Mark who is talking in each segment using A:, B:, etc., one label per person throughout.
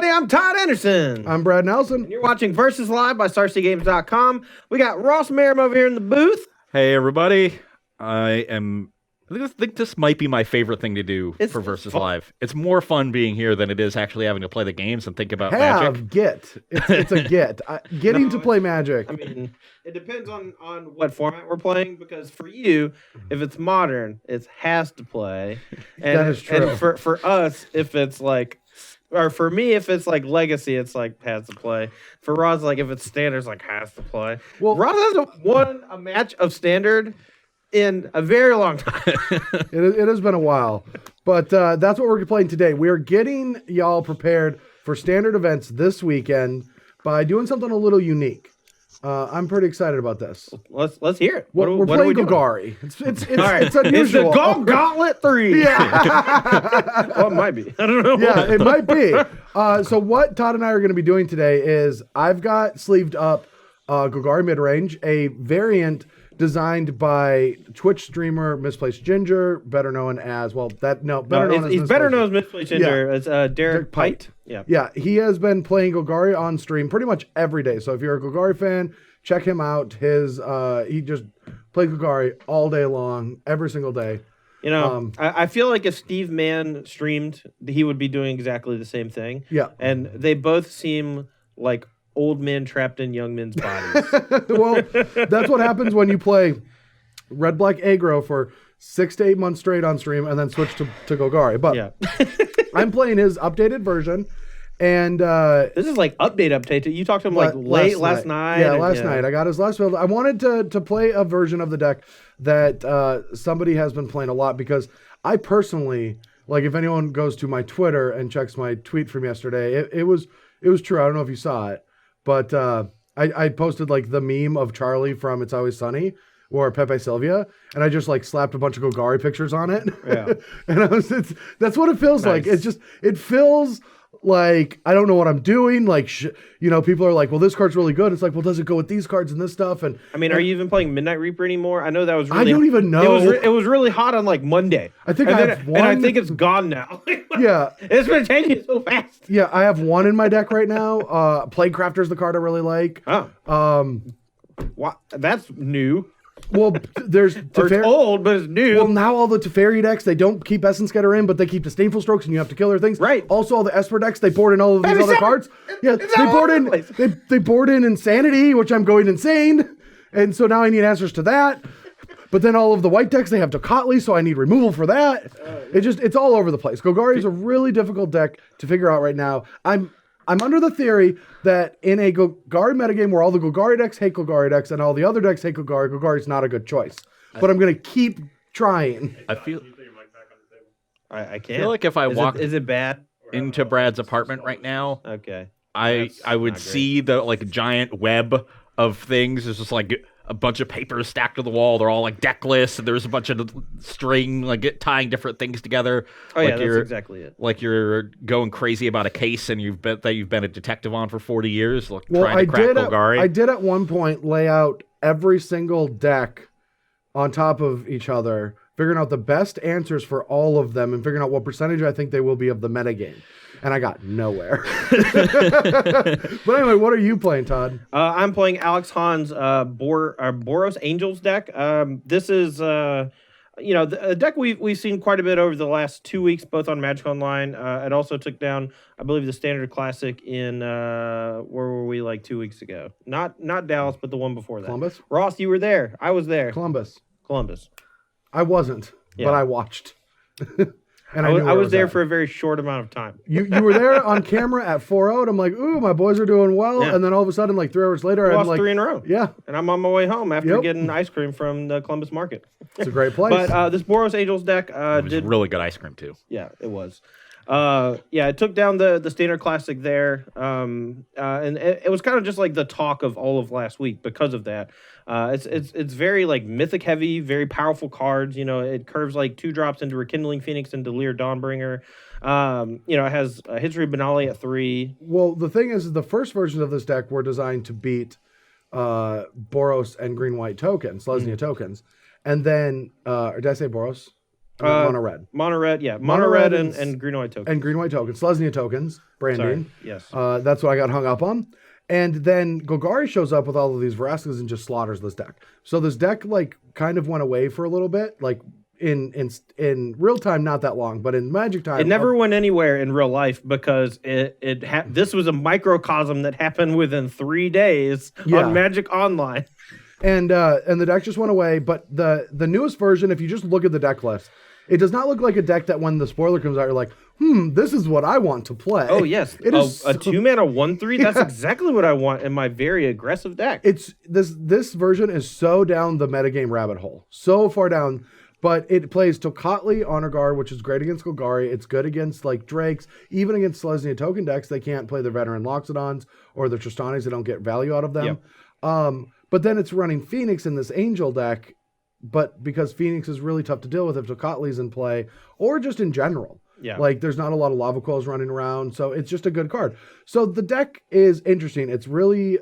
A: everybody. I'm Todd Anderson.
B: I'm Brad Nelson.
A: And you're watching Versus Live by StarCityGames.com. We got Ross Merrim over here in the booth.
C: Hey, everybody. I think this might be my favorite thing to do for Versus Live. It's more fun being here than it is actually having to play the games and think about Magic.
B: It's a get. Getting to play Magic.
A: I mean, it depends on what format we're playing, because for you, if it's modern, it has to play. And,
B: that is true.
A: And for us, if it's like, or for me, if it's like Legacy, it's like has to play. For Roz, like if it's Standard, it's like has to play. Well, Roz hasn't won a match of Standard in a very long time.
B: It has been a while, but that's what we're playing today. We're getting y'all prepared for Standard events this weekend by doing something a little unique. I'm pretty excited about this.
A: Let's hear it.
B: We're playing Golgari. It's
A: right.
B: It's unusual.
A: It's the Gauntlet 3.
B: Yeah.
A: Well, it might be. I don't know.
B: Yeah, it might be. So what Todd and I are going to be doing today is I've got sleeved up Golgari Midrange, a variant designed by Twitch streamer Misplaced Ginger, better known as
A: he's better known as Misplaced Ginger. Yeah. It's Derek Pite.
B: Yeah. He has been playing Golgari on stream pretty much every day. So if you're a Golgari fan, check him out. He just plays Golgari all day long, every single day.
A: You know, I feel like if Steve Mann streamed, he would be doing exactly the same thing.
B: Yeah,
A: and they both seem like old men trapped in young men's bodies.
B: Well, that's what happens when you play Red-Black Aggro for 6 to 8 months straight on stream and then switch to Golgari. But yeah. I'm playing his updated version. And
A: this is like update. You talked to him like late last night.
B: Yeah, last night. I got his last build. I wanted to play a version of the deck that somebody has been playing a lot, because I personally, like, if anyone goes to my Twitter and checks my tweet from yesterday, it was true. I don't know if you saw it. But I posted like the meme of Charlie from It's Always Sunny or Pepe Sylvia, and I just like slapped a bunch of Golgari pictures on it. Yeah. And that's what it feels like. It feels like I don't know what I'm doing. Like, people are like, well, this card's really good. It's like, well, does it go with these cards and this stuff? And
A: I mean, are you even playing Midnight Reaper anymore? I know that was really,
B: I don't even know.
A: It was really hot on like Monday.
B: I think I have one.
A: And I think it's gone now.
B: Yeah.
A: It's been changing so fast.
B: Yeah, I have one in my deck right now. Plague Crafter's the card I really like.
A: Oh. That's new.
B: Well, there's
A: it's old, but it's new.
B: Well, now all the Teferi decks, they don't keep Essence Getter in, but they keep Disdainful Strokes, and you have to kill their things.
A: Right.
B: Also, all the Esper decks, they board in all of these other cards. Yeah, they board in Insanity, which I'm going insane, and so now I need answers to that. But then all of the white decks, they have Tocatli, so I need removal for that. It's all over the place. Golgari is a really difficult deck to figure out right now. I'm under the theory that in a Golgari metagame where all the Golgari decks hate Golgari decks and all the other decks hate Golgari, Golgari is not a good choice. But I'm going to keep trying.
C: I feel...
A: I can't.
C: I feel like if I walked
A: is it bad?
C: into Brad's apartment right now,
A: okay,
C: I would see the like giant web of things. There's just like a bunch of papers stacked to the wall. They're all like deck lists, and there's a bunch of string like tying different things together.
A: Oh
C: like
A: yeah, that's exactly it.
C: Like you're going crazy about a case, and you've been a detective on for 40 years, trying to crack Golgari.
B: I did at one point lay out every single deck on top of each other, figuring out the best answers for all of them, and figuring out what percentage I think they will be of the metagame. And I got nowhere. But anyway, what are you playing, Todd?
A: I'm playing Alex Hahn's Boros Angels deck. This is a deck we've seen quite a bit over the last 2 weeks, both on Magic Online. It also took down, I believe, the Standard Classic in where were we, like 2 weeks ago? Not Dallas, but the one before that.
B: Columbus?
A: Ross, you were there. I was there.
B: Columbus.
A: I
B: wasn't, but I watched.
A: And I was there for a very short amount of time.
B: You were there on camera at 4-0, and I'm like, ooh, my boys are doing well. Yeah. And then all of a sudden, like 3 hours later,
A: I
B: lost
A: like 3 in a row.
B: Yeah.
A: And I'm on my way home after getting ice cream from the Columbus Market.
B: It's a great place.
A: But this Boros Angels deck
C: did really good ice cream too.
A: Yeah, it was. It took down the Standard Classic there. And it was kind of just like the talk of all of last week because of that. It's very like mythic heavy, very powerful cards. It curves like 2 drops into Rekindling Phoenix and Delir Dawnbringer. It has History Benali at 3.
B: Well, the thing is, the first versions of this deck were designed to beat Boros and green-white tokens, Selesnya tokens. And then, or did I say Boros? Mono red.
A: Mono red, yeah.
B: Mono
A: Mono red
B: red
A: and green white tokens.
B: And green white tokens. Selesnya tokens. Branding.
A: Sorry. Yes.
B: That's what I got hung up on. And then Golgari shows up with all of these Veraskas and just slaughters this deck. So this deck like kind of went away for a little bit. Like in real time, not that long, but in Magic time,
A: it never went anywhere in real life because this was a microcosm that happened within 3 days on Magic Online.
B: And the deck just went away. But the newest version, if you just look at the deck list, it does not look like a deck that when the spoiler comes out, you're like, this is what I want to play.
A: Oh yes, a 2-mana 1/3. That's exactly what I want in my very aggressive deck.
B: It's this version is so down the metagame rabbit hole, so far down. But it plays Tocatli Honor Guard, which is great against Golgari. It's good against like Drakes, even against Selesnya token decks. They can't play the Veteran Loxodons or the Tristanis. They don't get value out of them. Yep. But then it's running Phoenix in this Angel deck. But because Phoenix is really tough to deal with if Tocatli's in play, or just in general.
A: Yeah.
B: Like there's not a lot of Lava Coils running around, so it's just a good card. So the deck is interesting. It's really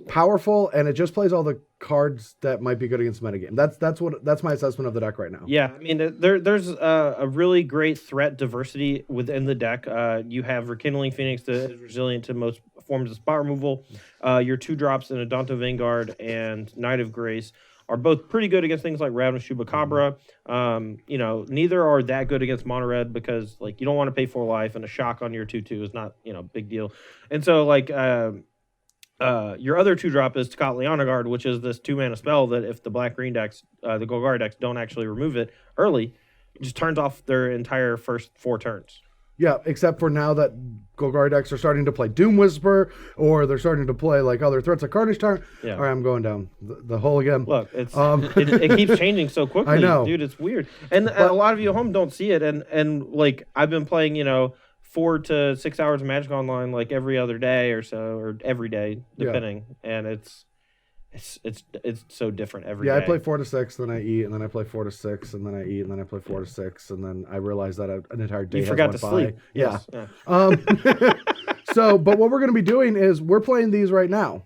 B: powerful, and it just plays all the cards that might be good against metagame. That's my assessment of the deck right now.
A: Yeah, I mean there's a really great threat diversity within the deck. You have Rekindling Phoenix that is resilient to most forms of spot removal. Your 2-drops in Adonto Vanguard and Knight of Grace are both pretty good against things like Ravenous Chupacabra. Neither are that good against Mono Red because like you don't want to pay 4 life, and a shock on your 2/2 is not big deal. And so like your other 2-drop is Tocatli Honor Guard, which is this 2-mana spell that if the black-green decks, the Golgari decks, don't actually remove it early, it just turns off their entire first 4 turns.
B: Yeah, except for now that Golgari decks are starting to play Doom Whisper, or they're starting to play like other threats like Carnage Tyrant. Yeah. All right, I'm going down the hole again.
A: Look, it keeps changing so quickly.
B: I know,
A: dude. It's weird, and a lot of you at home don't see it. And like I've been playing, 4 to 6 hours of Magic Online like every other day or so, or every day depending, and it's so different every day.
B: I play 4 to 6, then I eat, and then I play 4 to 6, and then I eat, and then I play 4 to 6, and then I realize that an entire day
A: you forgot to sleep.
B: Yes. Yeah. But what we're going to be doing is we're playing these right now.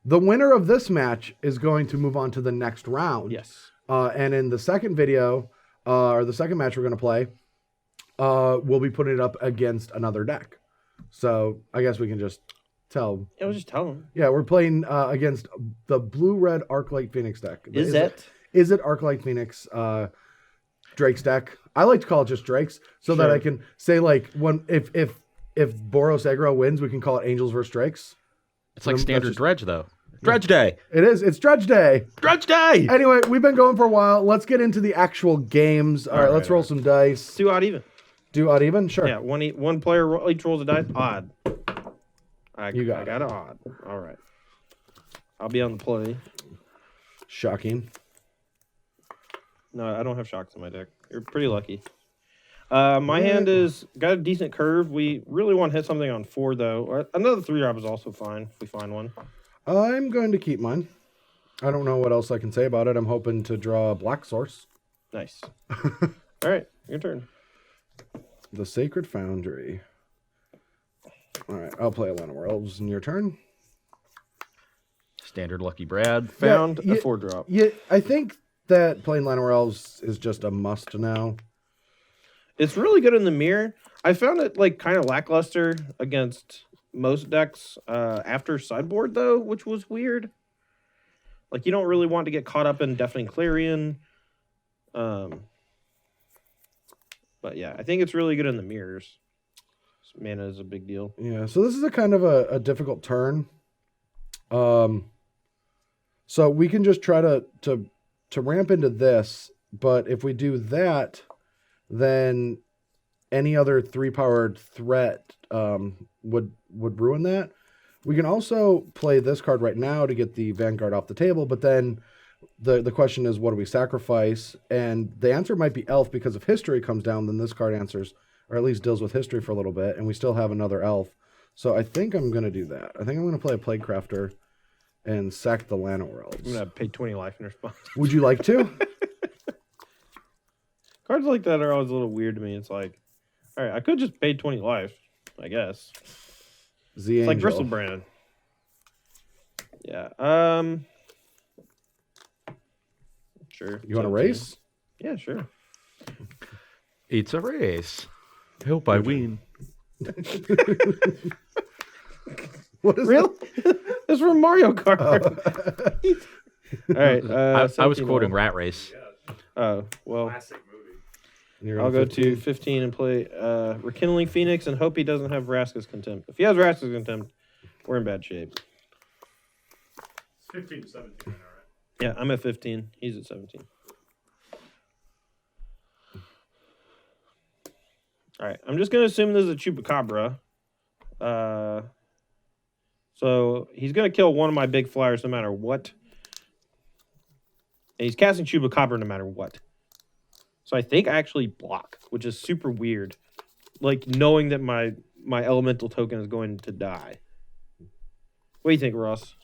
B: The winner of this match is going to move on to the next round.
A: Yes.
B: And in the second video, or the second match we're going to play, we'll be putting it up against another deck. So I guess we can just tell.
A: Yeah, we'll just tell them.
B: Yeah, we're playing against the blue-red Arclight Phoenix deck.
A: Is it
B: Arclight Phoenix Drake's deck? I like to call it just Drake's, so that I can say like if Boros Aggro wins, we can call it Angels versus Drakes.
C: It's like standard Dredge though. Dredge Day.
B: It is. It's Dredge Day.
C: Dredge Day.
B: Anyway, we've been going for a while. Let's get into the actual games. All right, let's roll some dice.
A: Do odd even.
B: Do odd even? Sure.
A: Yeah, one player each rolls a dice. Odd. I got it odd. All right. I'll be on the play.
B: Shocking.
A: No, I don't have shocks in my deck. You're pretty lucky. My hand is got a decent curve. We really want to hit something on 4 though. Another 3-drop is also fine if we find one.
B: I'm going to keep mine. I don't know what else I can say about it. I'm hoping to draw a black source.
A: Nice. All right, your turn.
B: The Sacred Foundry. All right, I'll play Llanowar Elves in your turn.
C: Standard Lucky Brad.
A: Found a 4-drop.
B: Yeah, I think that playing Llanowar Elves is just a must now.
A: It's really good in the mirror. I found it like kind of lackluster against most decks after sideboard though, which was weird. Like you don't really want to get caught up in Deafening Clarion. But yeah, I think it's really good in the mirrors. Mana is a big deal.
B: Yeah, so this is a kind of a difficult turn. So we can just try to ramp into this, but if we do that, then any other 3-powered threat would ruin that. We can also play this card right now to get the Vanguard off the table, but then the question is, what do we sacrifice? And the answer might be Elf, because if History comes down, then this card answers, or at least deals with History for a little bit, and we still have another Elf. So I think I'm going to do that. I think I'm going to play a Plaguecrafter and sack the Llanowar Elves.
A: I'm going to pay 20 life in response.
B: Would you like to?
A: Cards like that are always a little weird to me. It's like, all right, I could just pay 20 life, I guess. It's like Bristlebrand. Yeah.
B: Sure. You want to race?
A: Yeah, sure.
C: It's a race. I hope I win.
B: What is
A: Real? That's from Mario Kart. All right.
C: I was
A: 17
C: quoting
A: all.
C: Rat Race.
A: Oh, well,
D: Classic movie.
B: You're
A: I'll
B: on
A: go
B: 15.
A: to 15 and play Rekindling Phoenix and hope he doesn't have Vraska's Contempt. If he has Vraska's Contempt, we're in bad shape.
D: It's 15 to 17 right now, right?
A: Yeah, I'm at 15. He's at 17. All right. I'm just going to assume this is a Chupacabra. So he's going to kill one of my big flyers no matter what. And he's casting Chupacabra no matter what. So I think I actually block, which is super weird. Like, knowing that my elemental token is going to die. What do you think, Ross?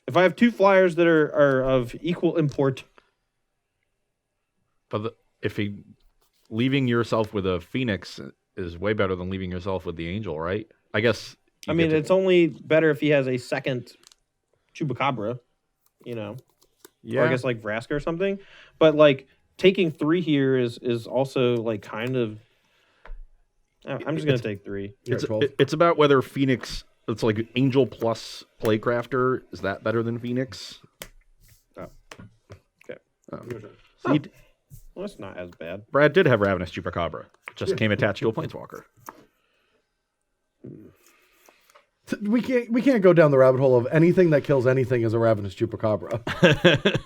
A: If I have two flyers that are of equal import...
C: But if he leaving yourself with a Phoenix is way better than leaving yourself with the Angel, right? I guess.
A: I mean, it's only better if he has a second Chupacabra, you know?
C: yeah.
A: Or I guess like Vraska or something. But like taking 3 here is also like kind of. I'm just gonna take 3.
B: You're at 12.
C: It's about whether Phoenix. It's like Angel plus Playcrafter. Is that better than Phoenix?
A: Oh. Okay.
C: See,
A: Well, that's not as bad.
C: Brad did have Ravenous Chupacabra. Just came attached to a Planeswalker.
B: We can't go down the rabbit hole of anything that kills anything is a ravenous chupacabra.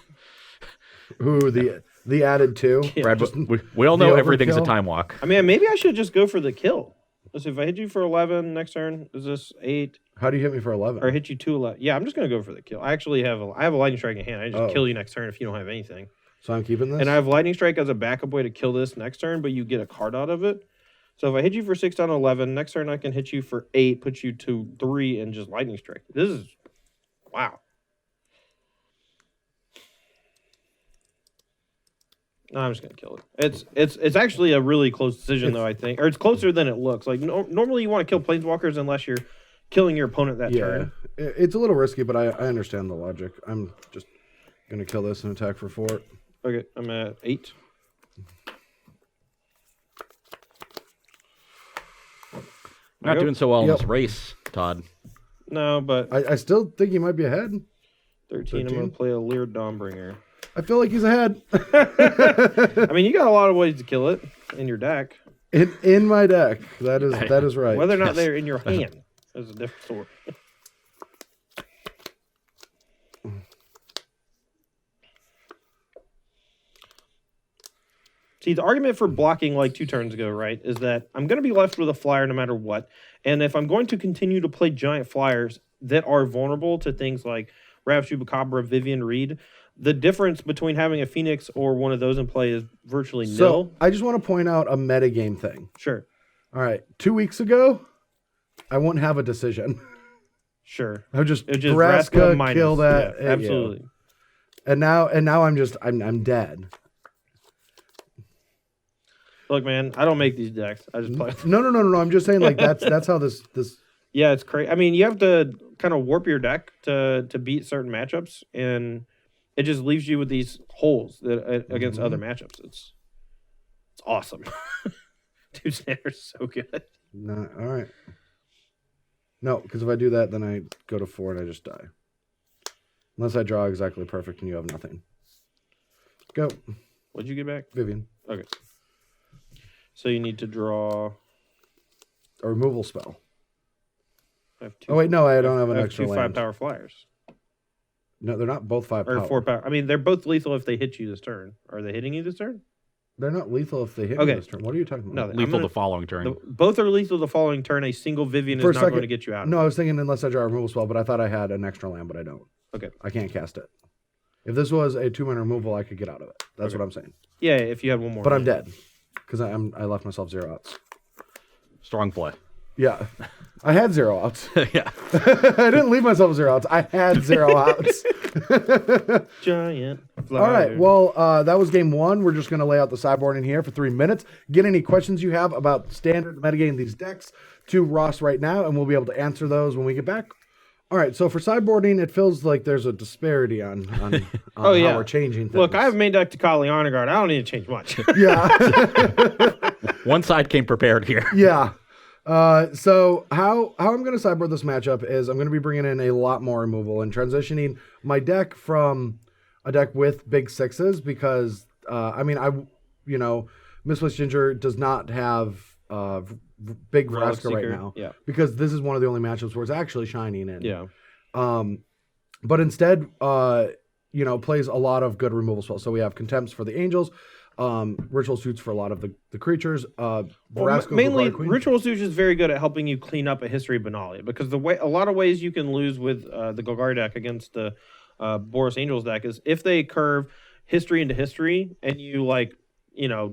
B: Ooh, the added 2.
A: Yeah.
C: Brad, we all know
B: the
C: everything's a
B: overkill.
C: time walk.
A: I mean, maybe I should just go for the kill. Let's see, if I hit you for 11 next turn, is this 8?
B: How do you hit me for 11?
A: Or hit you 2-11? Yeah, I'm just gonna go for the kill. I actually have a lightning strike in hand. I just kill you next turn if you don't have anything.
B: So I'm keeping this.
A: And I have lightning strike as a backup way to kill this next turn, but you get a card out of it. So if I hit you for 6 down to 11, next turn I can hit you for 8, put you to 3, and just lightning strike. This is wow. No, I'm just gonna kill it. It's actually a really close decision though, I think, or it's closer than it looks. Like normally you want to kill planeswalkers unless you're killing your opponent that turn.
B: It's a little risky, but I understand the logic. I'm just gonna kill this and attack for 4.
A: Okay, I'm at 8.
C: Not doing so well in
B: Yep.
C: this race, Todd.
A: No, but
B: I still think he might be ahead.
A: 13. I'm gonna play a Leer Dawnbringer.
B: I feel like he's ahead.
A: I mean, you got a lot of ways to kill it in your deck.
B: in my deck. That is right.
A: Whether or not they're in your hand is a different story. See, the argument for blocking like 2 turns ago, right, is that I'm going to be left with a flyer no matter what. And if I'm going to continue to play giant flyers that are vulnerable to things like Rav Chupacabra, Vivian Reed, the difference between having a Phoenix or one of those in play is virtually nil.
B: So I just want to point out a metagame thing.
A: Sure.
B: All right. 2 weeks ago, I wouldn't have a decision.
A: Sure.
B: I would just
A: It was just
B: Vraska,
A: minus.
B: kill that.
A: Yeah, absolutely.
B: And now I'm dead.
A: Look, man, I don't make these decks. I just play.
B: No. I'm just saying like that's how this
A: Yeah, it's crazy. I mean, you have to kind of warp your deck to beat certain matchups, and it just leaves you with these holes that against other matchups. It's awesome. Dude, Standard's so good.
B: No, all right. No, because if I do that, then I go to 4 and I just die. Unless I draw exactly perfect and you have nothing. Go,
A: What'd you get back?
B: Vivian.
A: Okay. So you need to draw.
B: A removal spell.
A: I have 2.
B: Oh wait, no, I don't have an
A: I have
B: extra
A: 2
B: land.
A: 5-power flyers.
B: No, they're not both 5
A: Or
B: power.
A: 4 power. I mean, they're both lethal if they hit you this turn. Are they hitting you this turn?
B: They're not lethal if they hit
A: Okay.
B: me this turn. What are you talking
A: No,
B: about?
A: I'm
C: Lethal
A: gonna-
C: the following turn.
A: Both are lethal the following turn. A single Vivian
B: For a
A: is not
B: second-
A: going to get you out.
B: No, I was thinking unless I draw a removal spell, but I thought I had an extra land, but I don't.
A: Okay.
B: I can't cast it. If this was a 2-mana removal, I could get out of it. That's what I'm saying.
A: Yeah, if you had one more.
B: But I'm
A: land.
B: dead because I left myself 0 outs.
C: Strong play.
B: Yeah, I had 0 outs.
C: Yeah.
B: I didn't leave myself 0 outs. I had 0 outs.
A: Giant.
B: All right. Well, that was game 1. We're just going to lay out the sideboard in here for 3 minutes. Get any questions you have about standard metagame these decks to Ross right now, and we'll be able to answer those when we get back All right, so for sideboarding, it feels like there's a disparity on
A: Oh, yeah.
B: how we're changing things.
A: Look, I have main deck Takali Honor Guard. I don't need to change much.
B: Yeah.
C: One side came prepared here.
B: Yeah. So how I'm going to sideboard this matchup is I'm going to be bringing in a lot more removal and transitioning my deck from a deck with big sixes because, Misplaced Ginger does not have big
A: Relic
B: Vraska right
A: Seeker,
B: now.
A: yeah.
B: Because this is one of the only matchups where it's actually shining in.
A: Yeah.
B: But instead, plays a lot of good removal spells. So we have Contempts for the Angels, Ritual Suits for a lot of the creatures. Vraska,
A: Mainly,
B: Golgari Queen.
A: Ritual Suits is very good at helping you clean up a History Benalia because a lot of ways you can lose with the Golgari deck against the Boros Angels deck is if they curve History into History and you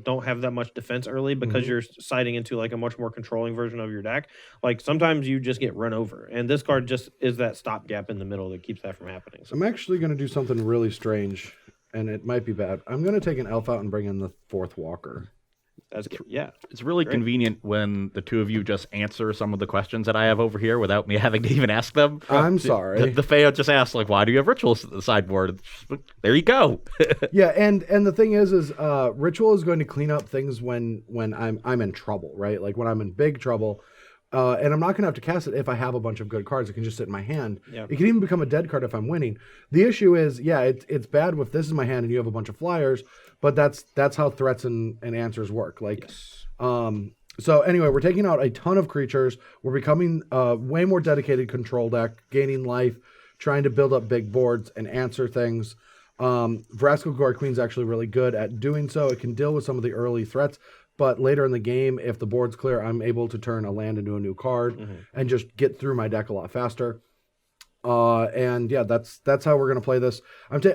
A: don't have that much defense early because you're siding into like a much more controlling version of your deck. Like sometimes you just get run over, and this card just is that stopgap in the middle that keeps that from happening. So
B: I'm actually going to do something really strange, and it might be bad. I'm going to take an elf out and bring in the 4th Walker.
C: It's really convenient when the two of you just answer some of the questions that I have over here without me having to even ask them.
B: I'm sorry.
C: The Feo just asked, like, why do you have rituals at the sideboard? There you go.
B: Yeah, and the thing is Ritual is going to clean up things when I'm in trouble, right? Like when I'm in big trouble. And I'm not going to have to cast it if I have a bunch of good cards. It can just sit in my hand.
A: Yeah.
B: It can even become a dead card if I'm winning. The issue is, it's bad if this is my hand and you have a bunch of flyers, but that's how threats and answers work. Like, so anyway, we're taking out a ton of creatures. We're becoming a way more dedicated control deck, gaining life, trying to build up big boards and answer things. Vraska Golgari Queen's actually really good at doing so. It can deal with some of the early threats. But later in the game, if the board's clear, I'm able to turn a land into a new card and just get through my deck a lot faster. That's how we're going to play this.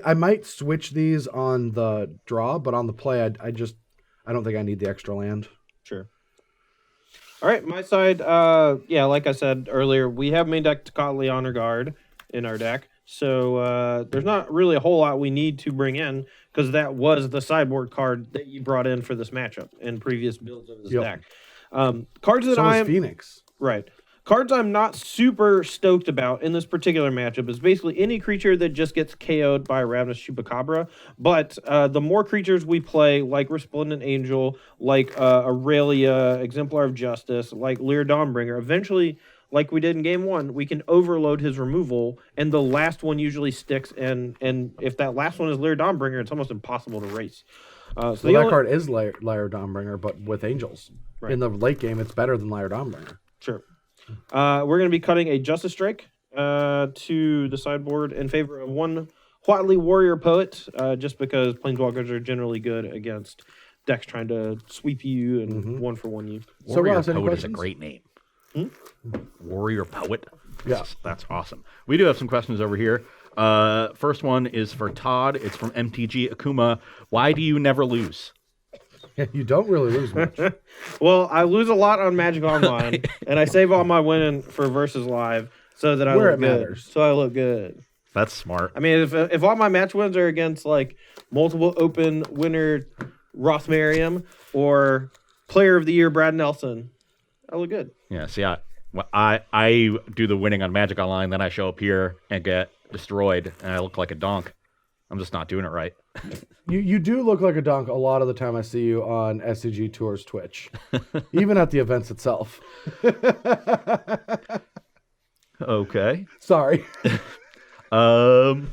B: I might switch these on the draw, but on the play, I don't think I need the extra land.
A: Sure. All right, my side, like I said earlier, we have main deck Takali Honor Guard in our deck. So there's not really a whole lot we need to bring in because that was the sideboard card that you brought in for this matchup in previous builds of this deck. Cards that
B: So is Phoenix.
A: Right. Cards I'm not super stoked about in this particular matchup is basically any creature that just gets KO'd by Ravenous Chupacabra. But the more creatures we play, like Resplendent Angel, like Aurelia, Exemplar of Justice, like Lear Dawnbringer, eventually, like we did in game 1, we can overload his removal, and the last one usually sticks. And if that last one is Lear Dawnbringer, it's almost impossible to race.
B: That card is Lyre Dawnbringer, but with Angels.
A: Right.
B: In the late game, it's better than Lyre Dawnbringer.
A: Sure. We're going to be cutting a Justice Strike to the sideboard in favor of one Huatli Warrior Poet, just because Planeswalkers are generally good against decks trying to sweep you and one-for-one you.
B: So,
C: Warrior
B: Ross, any
C: Poet is a
B: questions?
C: great name. Warrior Poet?
B: Yeah.
C: That's awesome. We do have some questions over here. First one is for Todd. It's from MTG Akuma. Why do you never lose?
B: You don't really lose much.
A: Well, I lose a lot on Magic Online, and I save all my winning for Versus Live so that I
B: Where
A: look
B: it
A: good.
B: matters.
A: So I look good.
C: That's smart.
A: I mean, if all my match wins are against like multiple open winner Roth Merriam or Player of the Year Brad Nelson, I look good.
C: Yeah, see, I do the winning on Magic Online, then I show up here and get destroyed, and I look like a donk. I'm just not doing it right.
B: You do look like a donk a lot of the time I see you on SCG Tours Twitch, even at the events itself.
C: Okay.
B: Sorry. That's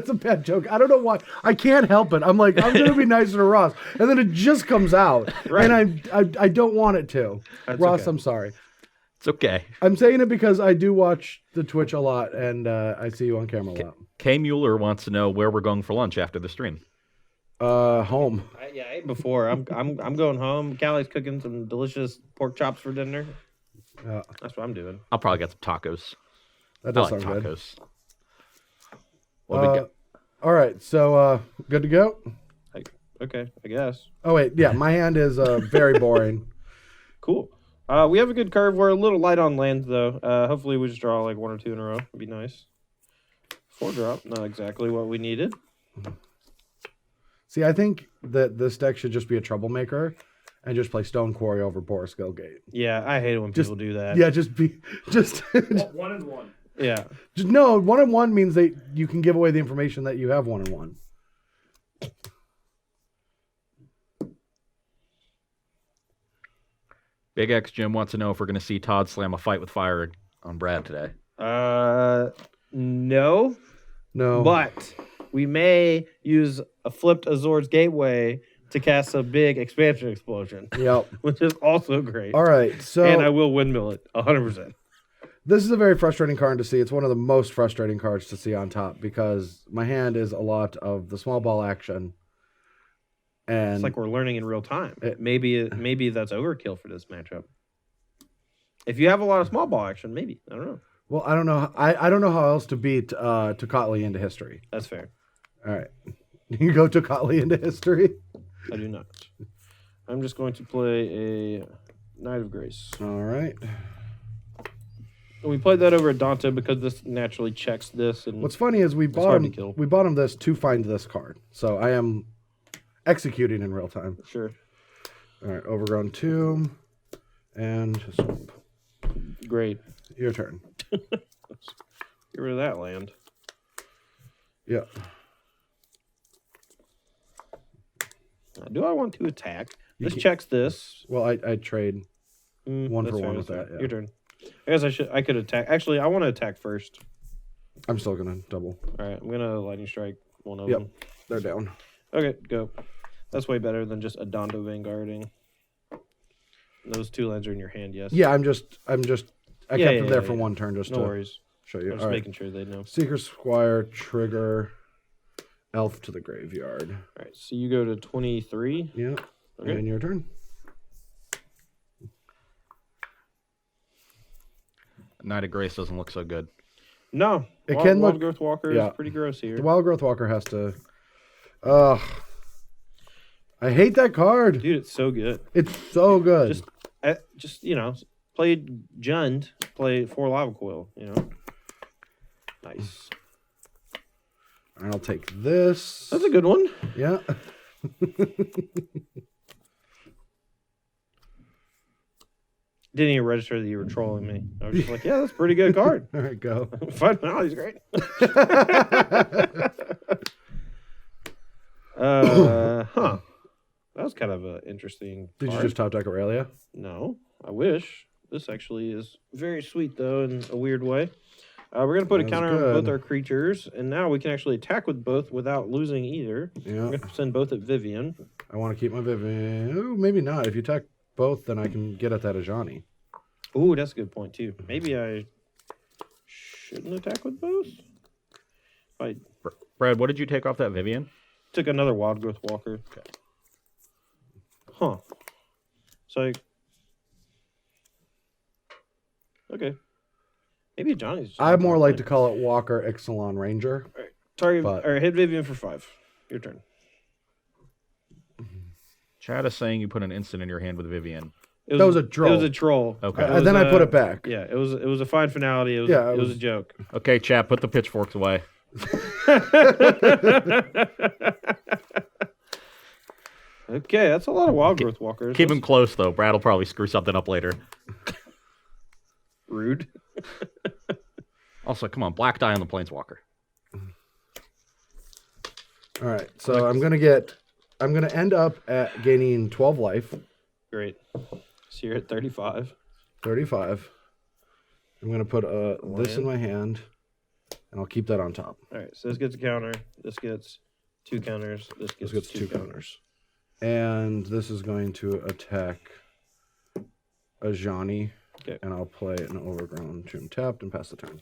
B: a bad joke. I don't know why. I can't help it. I'm like, I'm going to be nicer to Ross. And then it just comes out.
A: Right.
B: And I don't want it to.
A: That's
B: Ross,
A: okay.
B: I'm sorry.
C: It's okay.
B: I'm saying it because I do watch the Twitch a lot and I see you on camera a lot.
C: K Mueller wants to know where we're going for lunch after the stream.
B: Home.
A: I ate before. I'm going home. Callie's cooking some delicious pork chops for dinner. That's what I'm doing.
C: I'll probably get some tacos.
B: That
C: I
B: does
C: like
B: sound good.
C: tacos. What do we got?
B: All right. So, good to go?
A: Okay, I guess.
B: Oh, wait. Yeah, my hand is very boring.
A: Cool. We have a good curve. We're a little light on lands, though. Hopefully we just draw like 1 or 2 in a row. It'd be nice. 4 drop. Not exactly what we needed.
B: See, I think that this deck should just be a troublemaker and just play Stone Quarry over Boros Gate.
A: Yeah, I hate it when people do that.
B: Yeah, just
D: 1-1.
A: Yeah.
B: no, 1-1 means that you can give away the information that you have 1-1.
C: Big X Jim wants to know if we're going to see Todd slam a fight with fire on Brad today.
A: No.
B: No.
A: But we may use a flipped Azor's Gateway to cast a big expansion explosion.
B: Yep.
A: Which is also great.
B: All right. So
A: and I will windmill it 100%.
B: this is a very frustrating card to see. It's one of the most frustrating cards to see on top because my hand is a lot of the small ball action. And
A: It's like we're learning in real time. Maybe that's overkill for this matchup. If you have a lot of small ball action, maybe. I don't know.
B: well, I don't know. I don't know how else to beat Tocatli into history.
A: That's fair.
B: All right. You go Tocatli into history.
A: I do not. I'm just going to play a Knight of Grace.
B: All right.
A: We played that over at Dante because this naturally checks this. And
B: What's funny is we
A: hard to
B: bought
A: kill.
B: him this to find this card. So I am executing in real time.
A: Sure.
B: All right. Overgrown Tomb and swamp.
A: Great.
B: Your turn.
A: Get rid of that land.
B: Yeah.
A: Do I want to attack? This
B: can-
A: checks this.
B: Well, I trade. One
A: That's
B: for
A: fair,
B: one with
A: that's
B: that,
A: fair.
B: yeah.
A: Your turn. I guess I could attack. Actually, I want to attack first.
B: I'm still gonna double.
A: All right, I'm gonna lightning strike one of
B: Yep.
A: them.
B: They're down.
A: Okay, go. That's way better than just Adondo Vanguarding. Those two lands are in your hand, yes.
B: Yeah, I'm just. I
A: Yeah,
B: kept
A: yeah,
B: it there
A: yeah,
B: for
A: yeah.
B: one turn just
A: No
B: to
A: worries.
B: show
A: I'm
B: you.
A: just
B: All right.
A: making sure they know.
B: Seeker Squire, trigger, elf to the graveyard.
A: All right, so you go to 23.
B: Yeah.
A: Okay.
B: And your turn.
C: Knight of Grace doesn't look so good.
A: No,
B: It
A: Wild,
B: can
A: Wild
B: look-
A: Growth Walker
B: yeah.
A: is pretty gross here.
B: The Wild Growth Walker has to. I hate that card.
A: Dude, it's so good.
B: It's so good.
A: Just play Jund, play 4 Lava Coil. Nice.
B: I'll take this.
A: That's a good one.
B: Yeah.
A: Didn't even register that you were trolling me. I was just like, yeah, that's a pretty good card.
B: All right, go.
A: Fun. No, he's great. That was kind of an interesting.
B: Did you
A: card.
B: just top deck Aurelia?
A: No, I wish. This actually is very sweet, though, in a weird way. We're going to put a
B: That's
A: counter on
B: good.
A: both our creatures, and now we can actually attack with both without losing either.
B: Yeah.
A: We're going to send both at Vivian.
B: I want to keep my Vivian. Ooh, maybe not. If you attack both, then I can get at that Ajani.
A: Ooh, that's a good point, too. Maybe I shouldn't attack with both? I
C: Brad, what did you take off that Vivian?
A: took another Wild Growth Walker.
C: Okay.
A: Huh. So, okay. Maybe Johnny's. just
B: I
A: not
B: more
A: gonna
B: like
A: play.
B: to call it Walker Ixalan Ranger.
A: Target
B: but-
A: or hit Vivian for 5. Your turn.
C: Chad is saying you put an instant in your hand with Vivian.
A: It
B: was a troll.
A: It was a troll.
C: Okay.
A: It
B: And
A: was
B: then I put
A: a-
B: it back.
A: Yeah, it was a fine finality. It was
B: Yeah,
A: it
B: it
A: was a
B: was-
A: joke.
C: Okay, Chad, put the pitchforks away.
A: Okay, that's a lot of Wild Growth Walkers.
C: Keep
A: That's
C: him close, though. Brad will probably screw something up later.
A: rude.
C: Also, come on, black die on the Planeswalker.
B: All right, so I'm gonna end up at gaining 12 life,
A: Great. So you're at 35.
B: 35. I'm gonna put this in
A: Land.
B: my hand, and I'll keep that on top.
A: All right, so this gets a counter. This gets 2 counters. This
B: This
A: gets,
B: gets 2 counters. And this is going to attack Ajani,
A: Okay.
B: and I'll play an Overgrown Tomb tapped and pass the turn.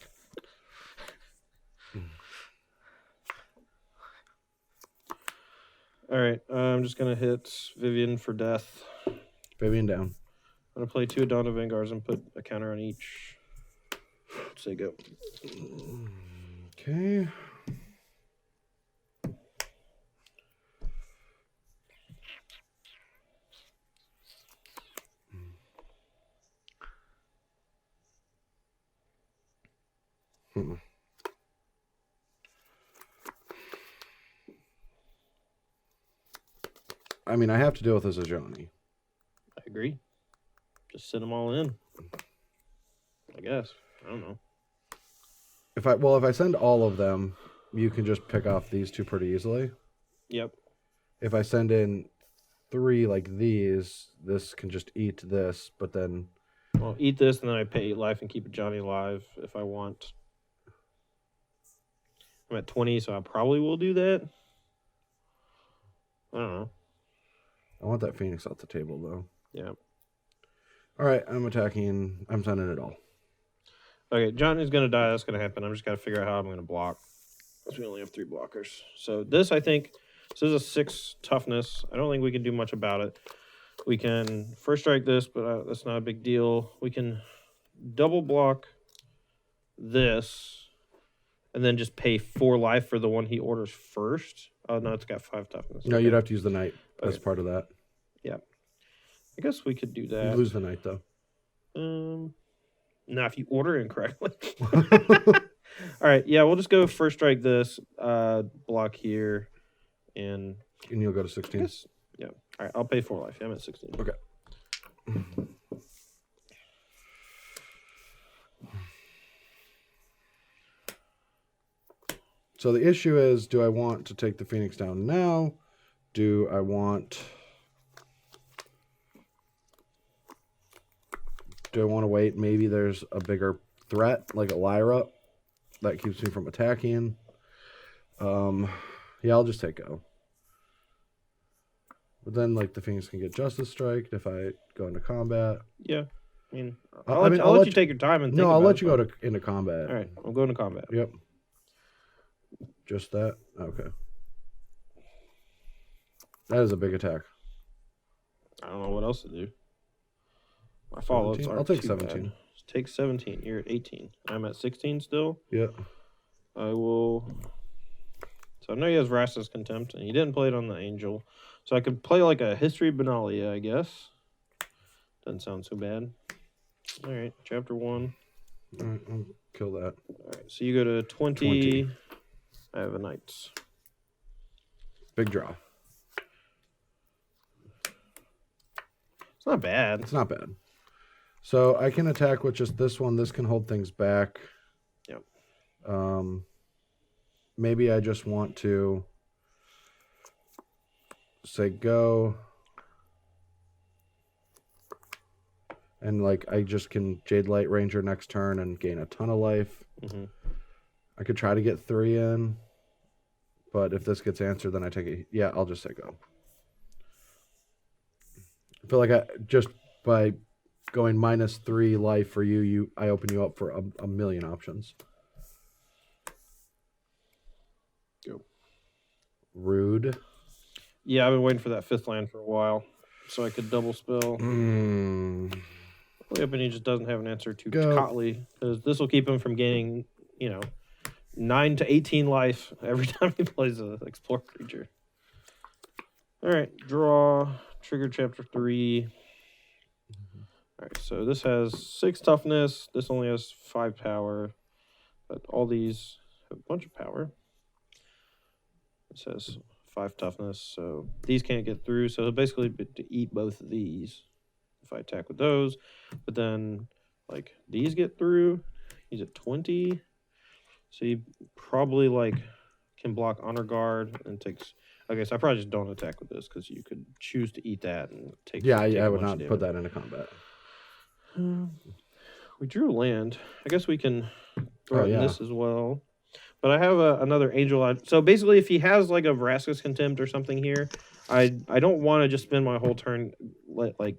A: All right, I'm just gonna hit Vivian for death.
B: Vivian down.
A: I'm gonna play 2 Adonda Vanguards and put a counter on each. Say go.
B: Okay. I mean, I have to deal with this Ajani.
A: agree. Just send them all in. I guess. I don't know.
B: If I send all of them, you can just pick off these two pretty easily.
A: Yep.
B: If I send in 3 like these, this can just eat this, but then...
A: Well, eat this, and then I pay 8 life and keep a Johnny alive if I want. I'm at 20, so I probably will do that. I don't know.
B: I want that Phoenix off the table, though.
A: Yeah.
B: All right, I'm attacking. I'm sending it all.
A: Okay, Johnny's going to die. That's going to happen. I'm just got to figure out how I'm going to block. Because we only have 3 blockers. So this, I think... So this is a 6 toughness. I don't think we can do much about it. We can first strike this, but that's not a big deal. We can double block this, and then just pay 4 life for the one he orders first. Oh, no, it's got 5 toughness.
B: No,
A: okay.
B: You'd have to use the knight as
A: Okay.
B: part of that.
A: Yeah. I guess we could do
B: You
A: that.
B: lose the knight, though.
A: Now, if you order incorrectly. All right, yeah, we'll just go first strike this, block here, and
B: you'll go to
A: I
B: 16.
A: guess, yeah. All right, I'll pay 4 life. Yeah, I'm at 16.
B: Okay. So the issue is, do I want to take the Phoenix down now? Do I want to wait? Maybe there's a bigger threat, like a Lyra, that keeps me from attacking. Yeah, I'll just take go. But then, like, the Phoenix can get Justice Strike if I go into combat.
A: Yeah. I mean,
B: I'll
A: I'll
B: let
A: let you take your time and think
B: No, I'll
A: about
B: let
A: it,
B: you
A: but-
B: go into combat.
A: All right, I'm going to combat.
B: Yep. Just that? Okay. That is a big attack.
A: I don't know what else to do. My follow-ups
B: 17?
A: aren't
B: I'll take
A: too
B: 17.
A: bad. Take 17. You're at 18. I'm at 16 still.
B: Yep.
A: I will... So I know he has Vraska's Contempt, and he didn't play it on the Angel. So I could play like a History Benalia, I guess. Doesn't sound so bad. All right, chapter 1.
B: All right, I'll kill that.
A: All right, so you go to 20. I have a Knight.
B: Big draw.
A: It's not bad.
B: It's not bad. So I can attack with just this one. This can hold things back.
A: Yep.
B: Maybe I just want to say go. And like I just can Jade Light Ranger next turn and gain a ton of life.
A: Mm-hmm.
B: I could try to get 3 in. But if this gets answered, then I take it. Yeah, I'll just say go. I feel like just by going -3 life for you, I open you up for a million options.
A: Go.
B: Rude.
A: Yeah, I've been waiting for that 5th land for a while, so I could double spell.
B: Mm.
A: Really hoping he just doesn't have an answer to
B: Go.
A: Cotley, because this will keep him from gaining, 9 to 18 life every time he plays an Explore creature. All right, draw, trigger chapter 3. All right, so this has 6 toughness. This only has 5 power, but all these have a bunch of power. It says 5 toughness, so these can't get through. So basically, to eat both of these if I attack with those. But then, like, these get through. He's at 20. So you probably, like, can block Honor Guard and takes... Okay, so I probably just don't attack with this because you could choose to eat that and take...
B: Yeah,
A: take
B: I
A: a
B: would
A: bunch
B: not
A: of
B: put
A: damage.
B: that into combat.
A: We drew a land. I guess we can throw in
B: yeah.
A: this as well. But I have another Angel. So basically, if he has like a Vraska's Contempt or something here, I don't want to just spend my whole turn like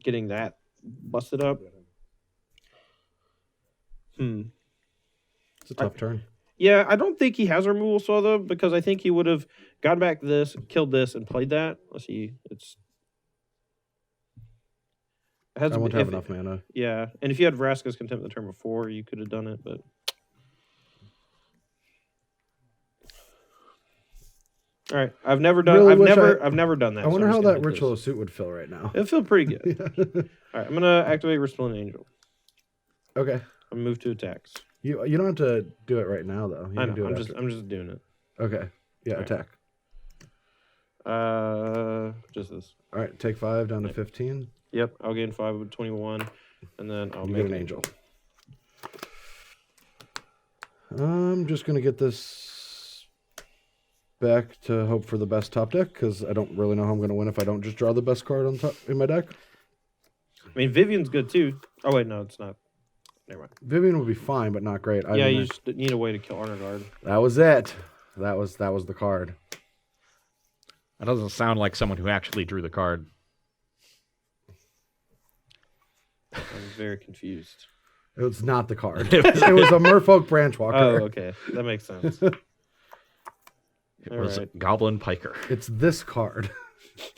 A: getting that busted up.
B: It's a tough turn.
A: Yeah, I don't think he has removal spell though, because I think he would have gone back this, killed this, and played that. Let's see.
B: I won't have enough mana.
A: Yeah, and if you had Vraska's Contempt the turn before, you could have done it, but... All right, I've never done that.
B: I wonder how that
A: Ritual
B: Ritual of Suit would feel right now.
A: It'll feel pretty good. All right, I'm gonna activate Resplendent Angel.
B: Okay.
A: I'm gonna move to attacks.
B: You don't have to do it right now though. You
A: I
B: can
A: know.
B: do it
A: I'm just doing it.
B: Okay. Yeah,
A: All right.
B: attack.
A: Just this.
B: All right, take 5 down to
A: Yep.
B: 15.
A: Yep, I'll gain 5 with 21, and then I'll
B: You
A: make
B: get an angel. I'm just going to get this back to hope for the best top deck, because I don't really know how I'm going to win if I don't just draw the best card on top in my deck.
A: I mean, Vivian's good too. Oh wait, no, it's not. Never mind.
B: Vivian would be fine, but not great.
A: Yeah, you just need a way to kill Honor Guard.
B: That was it. That was the card.
C: That doesn't sound like someone who actually drew the card.
A: I'm very confused.
B: It was not the card. It was a Merfolk Branchwalker.
A: Oh, okay, that makes sense.
C: It
A: All
C: was
A: right.
C: Goblin Piker.
B: It's this card.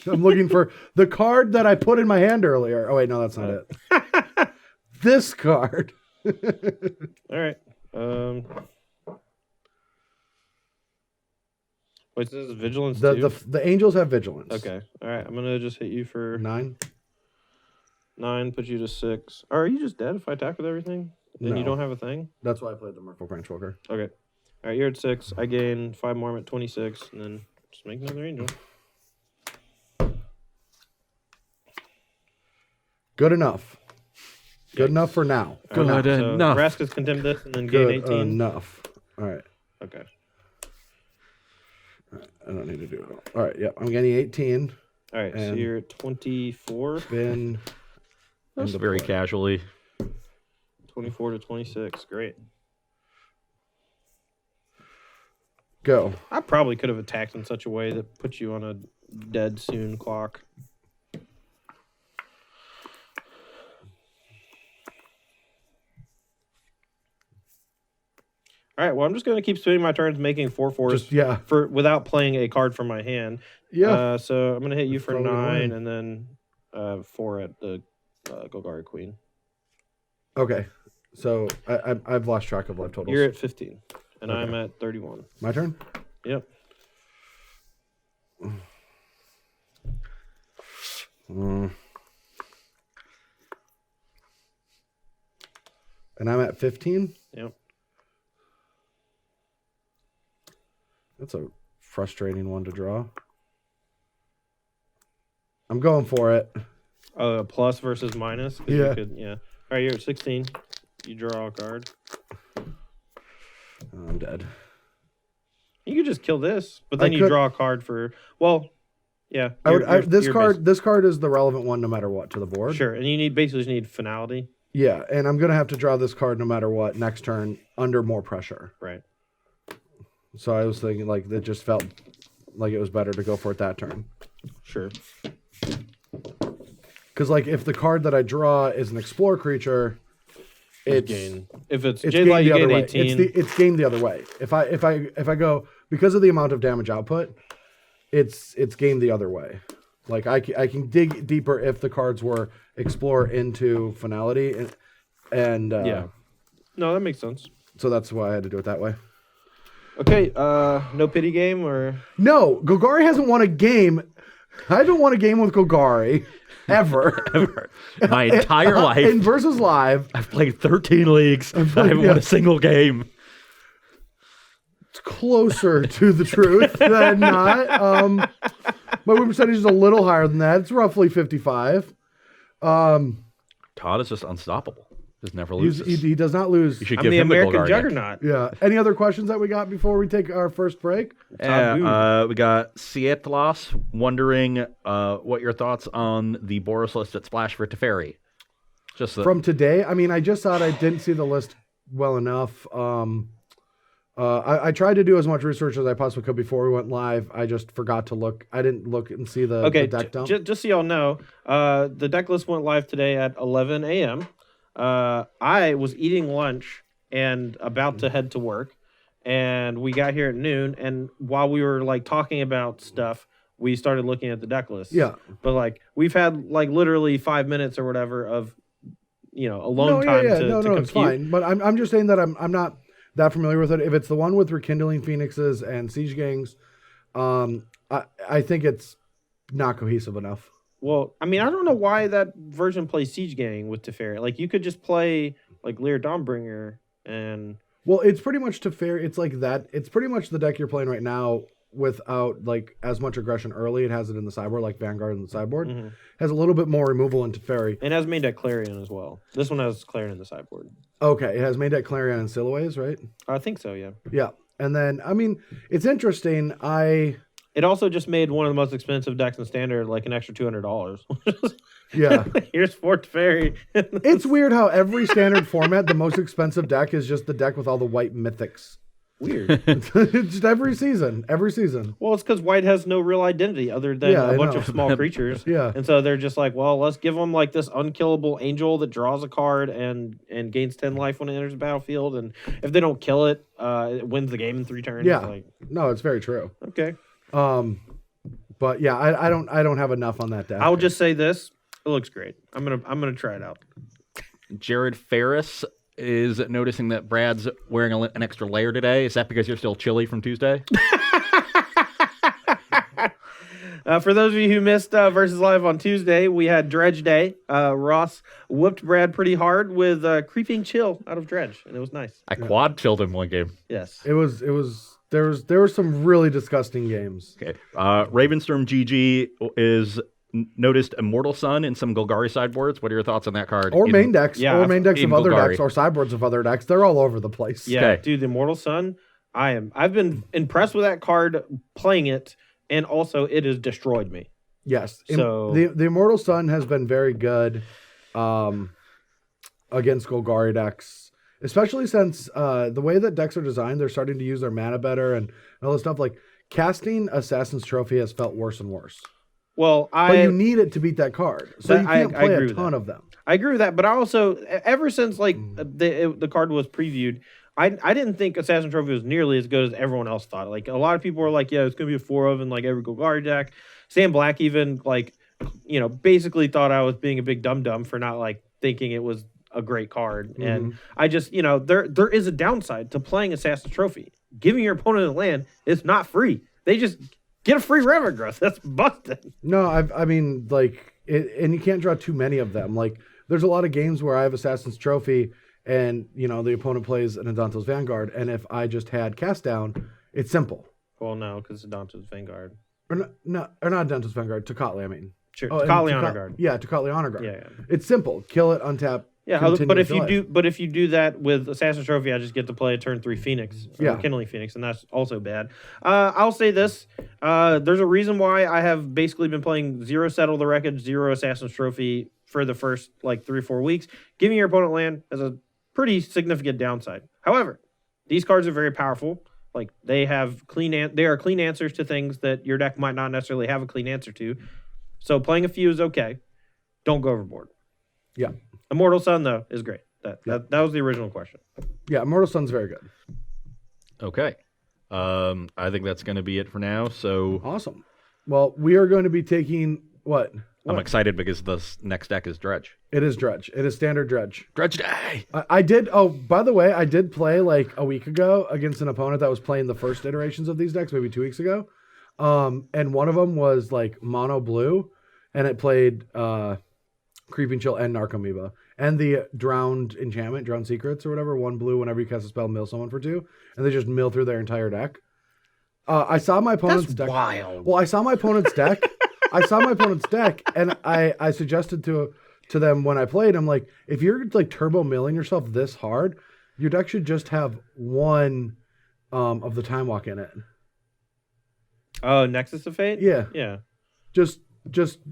B: I'm looking for the card that I put in my hand earlier. Oh wait, no, that's not it. This card.
A: All right. Wait, this is Vigilance too?
B: The angels have vigilance.
A: Okay. All right. I'm gonna just hit you for
B: 9.
A: 9. Put you to 6. Oh, are you just dead if I attack with everything? Then you
B: No.
A: don't have a thing.
B: That's why I played the Merfolk Branchwalker.
A: Okay. All right. You're at 6. I gain 5 more. I'm at 26, and then just make another angel.
B: Good enough. Good enough for now. For now.
C: Good
A: So
C: enough.
A: Raskus condemned this, and then gain
B: Good
A: 18.
B: enough. All right.
A: Okay.
B: I don't need to do it. All right. Yep. I'm getting 18.
A: All right. So
B: And-
A: you're at 24.
B: Bin.
C: That's
B: and
C: very
B: deploy.
C: casually.
A: 24 to 26. Great.
B: Go.
A: I probably could have attacked in such a way that puts you on a dead soon clock. All right. Well, I'm just going to keep spinning my turns, making 4/4s
B: Just yeah.
A: for without playing a card from my hand.
B: Yeah.
A: So I'm going to hit you
B: That's
A: for
B: probably gonna
A: 9,
B: win.
A: and then 4 at the Golgari Queen.
B: Okay. So I've lost track of life totals.
A: You're at 15, and
B: Okay.
A: I'm at 31.
B: My turn.
A: Yep.
B: And I'm at 15.
A: Yep.
B: That's a frustrating one to draw. I'm going for it.
A: Plus versus minus. 'Cause
B: Yeah.
A: You could, yeah. All right, you're at 16. You draw a card.
B: I'm dead.
A: You could just kill this, but then
B: I
A: you
B: could-
A: draw a card for. Well, yeah.
B: This
A: you're
B: card. This card is the relevant one no matter what to the board.
A: Sure, and you basically just need finality.
B: Yeah, and I'm gonna have to draw this card no matter what next turn under more pressure.
A: Right.
B: So I was thinking like that just felt like it was better to go for it that turn.
A: Sure.
B: Because like if the card that I draw is an explore creature, it's
A: Gain. If it's
B: it's
A: J
B: game
A: Light,
B: the
A: you
B: other
A: gain
B: way.
A: 18.
B: It's game the other way. If I go because of the amount of damage output, it's game the other way. Like I can dig deeper if the cards were explore into finality and
A: Yeah. No, that makes sense.
B: So that's why I had to do it that way.
A: Okay. No pity game or.
B: No, Golgari hasn't won a game. I haven't won a game with Golgari ever.
C: Ever. My entire life.
B: In versus live.
C: I've played 13 leagues. I haven't won a single game.
B: It's closer to the truth than not. My win percentage is a little higher than that. It's roughly 55.
C: Todd is just unstoppable. Just never loses.
B: He does not lose.
C: You should
A: I'm
C: give
A: the
C: him
A: American
C: the Golgari deck.
A: Juggernaut.
B: Yeah. Any other questions that we got before we take our first break?
C: Yeah, we got Sietlos wondering what your thoughts on the Boros list at Splash for Teferi. Just
B: From today, I mean, I just thought I didn't see the list well enough. I tried to do as much research as I possibly could before we went live. I just forgot to look. I didn't look and see the deck dump.
A: Just so y'all know, the deck list went live today at 11 a.m. I was eating lunch and about to head to work, and we got here at noon. And while we were like talking about stuff, we started looking at the deck list.
B: Yeah.
A: But like we've had like literally 5 minutes or whatever of alone time to compute.
B: It's fine. But I'm just saying that I'm not that familiar with it. If it's the one with Rekindling Phoenixes and Siege Gangs, I think it's not cohesive enough.
A: Well, I mean, I don't know why that version plays Siege Gang with Teferi. Like, you could just play, like, Lear Dawnbringer and...
B: Well, it's pretty much Teferi. It's like that. It's pretty much the deck you're playing right now without like as much aggression early. It has it in the sideboard, like Vanguard in the sideboard.
A: Mm-hmm.
B: Has a little bit more removal into Fairy.
A: It has main deck Clarion as well. This one has Clarion in the sideboard.
B: Okay, it has main deck Clarion and Siluays, right?
A: I think so, yeah.
B: Yeah. And then, I mean, it's interesting.
A: It also just made one of the most expensive decks in Standard like an extra $200.
B: Yeah.
A: Here's Fort Fairy.
B: It's weird how every Standard format, the most expensive deck is just the deck with all the white mythics.
A: Weird.
B: It's just every season.
A: Well, it's because white has no real identity other than a bunch of small creatures.
B: Yeah.
A: And so they're just like, well, let's give them like this unkillable angel that draws a card and gains 10 life when it enters the battlefield. And if they don't kill it, it wins the game in 3 turns.
B: Yeah.
A: Like,
B: No, it's very true.
A: okay.
B: But yeah, I don't have enough on that deck.
A: I'll just say this. It looks great. I'm gonna try it out.
C: Jared Ferris is noticing that Brad's wearing an extra layer today. Is that because you're still chilly from Tuesday?
A: For those of you who missed Versus Live on Tuesday, we had Dredge Day. Ross whooped Brad pretty hard with Creeping Chill out of Dredge, and it was nice.
C: I quad chilled him one game.
A: Yes.
B: There were some really disgusting games.
C: Okay. Ravenstorm GG is noticed Immortal Sun in some Golgari sideboards. What are your thoughts on that card?
B: Or main decks,
A: yeah,
B: or main decks
C: in
B: of other
C: Golgari.
B: decks, or sideboards of other decks. They're all over the place.
A: Yeah,
C: Okay.
A: dude, the Immortal Sun, I've been impressed with that card playing it, and also it has destroyed me.
B: Yes.
A: So-
B: the Immortal Sun has been very good against Golgari decks, especially since the way that decks are designed, they're starting to use their mana better and all this stuff. Like casting Assassin's Trophy has felt worse and worse.
A: Well,
B: But you need it to beat that card, so
A: That-
B: you can't
A: I
B: play
A: agree
B: a
A: with
B: ton
A: that.
B: of them.
A: I agree with that, but I also, ever since like the card was previewed, I didn't think Assassin Trophy was nearly as good as everyone else thought. Like a lot of people were like, yeah, it's gonna be a 4 of in like every Golgari deck. Sam Black even like, basically thought I was being a big dum dum for not like thinking it was a great card. And I just, there is a downside to playing Assassin Trophy. Giving your opponent a land is not free. They just get a free Reverend Growth. That's busted.
B: No, I mean, like, and you can't draw too many of them. Like, there's a lot of games where I have Assassin's Trophy and, the opponent plays an Adanto's Vanguard, and if I just had Cast Down, it's simple.
A: Well, no, because Adanto's Vanguard.
B: Or not Adanto's Vanguard, Tocatli, I mean.
A: Sure,
B: and
A: Tocatli Honor Guard.
B: Yeah, Tocatli Honor Guard.
A: Yeah.
B: It's simple. Kill it, untap.
A: Yeah,
B: continue
A: but if
B: with
A: you
B: your life.
A: do, if you do that with Assassin's Trophy, I just get to play a turn 3 Phoenix,
B: Yeah.
A: Kindling Phoenix, and that's also bad. I'll say this: there's a reason why I have basically been playing 0 Settle the Wreckage, 0 Assassin's Trophy for the first like 3 or 4 weeks. Giving your opponent land is a pretty significant downside. However, these cards are very powerful. Like they have they are clean answers to things that your deck might not necessarily have a clean answer to. So playing a few is okay. Don't go overboard.
B: Yeah.
A: Immortal Sun though is great. That was the original question.
B: Yeah, Immortal Sun's very good.
C: Okay. I think that's going to be it for now. So
B: Awesome. Well, we are going to be taking what?
C: I'm excited because the next deck is Dredge.
B: It is Dredge. It is standard Dredge.
C: Dredge Day!
B: I did. Oh, by the way, I did play like a week ago against an opponent that was playing the first iterations of these decks, maybe 2 weeks ago. And one of them was like mono blue, and it played Creeping Chill and Narcomoeba, and the Drowned Enchantment, Drowned Secrets or whatever. 1 blue whenever you cast a spell, mill someone for 2, and they just mill through their entire deck. I saw my opponent's deck.
A: wild.
B: Well, I saw my opponent's deck. And I suggested to them when I played, I'm like, if you're like turbo milling yourself this hard, your deck should just have 1 of the Time Walk in it.
A: Oh, Nexus of Fate?
B: Yeah.
A: Yeah.
B: Just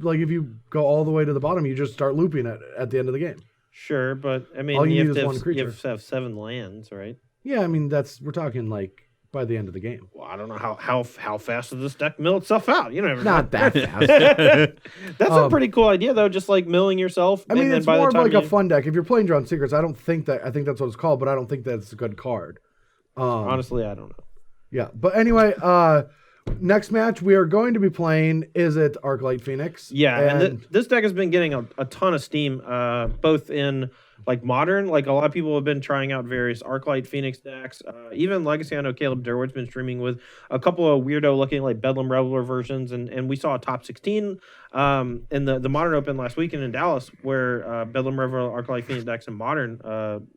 B: like if you go all the way to the bottom, you just start looping it at the end of the game.
A: Sure, but I mean,
B: All you
A: you,
B: need
A: have
B: is
A: to
B: one
A: have,
B: creature.
A: you have to have 7 lands, right?
B: Yeah, I mean we're talking like by the end of the game.
A: Well, I don't know how fast does this deck mill itself out. You never know.
B: Not that fast.
A: That's a pretty cool idea, though. Just like milling yourself.
B: I mean,
A: and then
B: it's
A: by
B: more
A: the
B: of
A: time
B: like a fun deck. If you're playing Drowned Secrets, I think that's what it's called, but I don't think that's a good card.
A: Honestly, I don't know.
B: Yeah, but anyway, next match we are going to be playing, is it Arclight Phoenix?
A: Yeah, and this deck has been getting a ton of steam, both in like modern, like a lot of people have been trying out various Arclight Phoenix decks. Even Legacy, I know Caleb Durwood's been streaming with a couple of weirdo looking like Bedlam Reveler versions, and we saw a top 16 in the Modern Open last weekend in Dallas, where Bedlam Reveler Arclight Phoenix decks in modern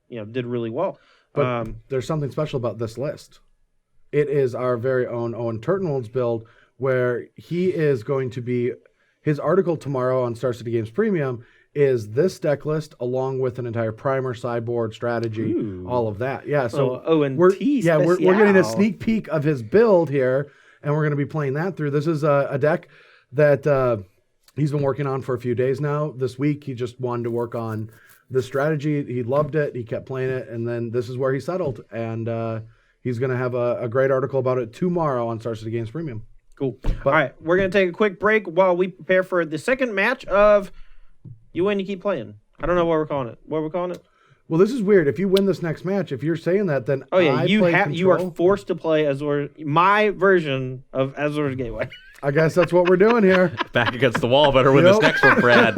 A: did really well.
B: But there's something special about this list. it is our very own Owen Turtenwald's build, where he is going to be, his article tomorrow on Star City Games Premium is this deck list along with an entire primer, sideboard, strategy, all of that. Yeah, so we're getting a sneak peek of his build here, and we're going to be playing that through. This is a deck that he's been working on for a few days now. This week, he just wanted to work on the strategy. He loved it. He kept playing it, and then this is where he settled. And he's going to have a great article about it tomorrow on Star City Games Premium.
A: Cool. All right, we're going to take a quick break while we prepare for the second match of You Win, You Keep Playing. I don't know what we're calling it. What are we calling it?
B: Well, this is weird. If you win this next match, if you're saying that, then
A: you are forced to play Azor, my version of Azor's Gateway.
B: I guess that's what we're doing here.
C: Back against the wall. Better win this next one, Brad.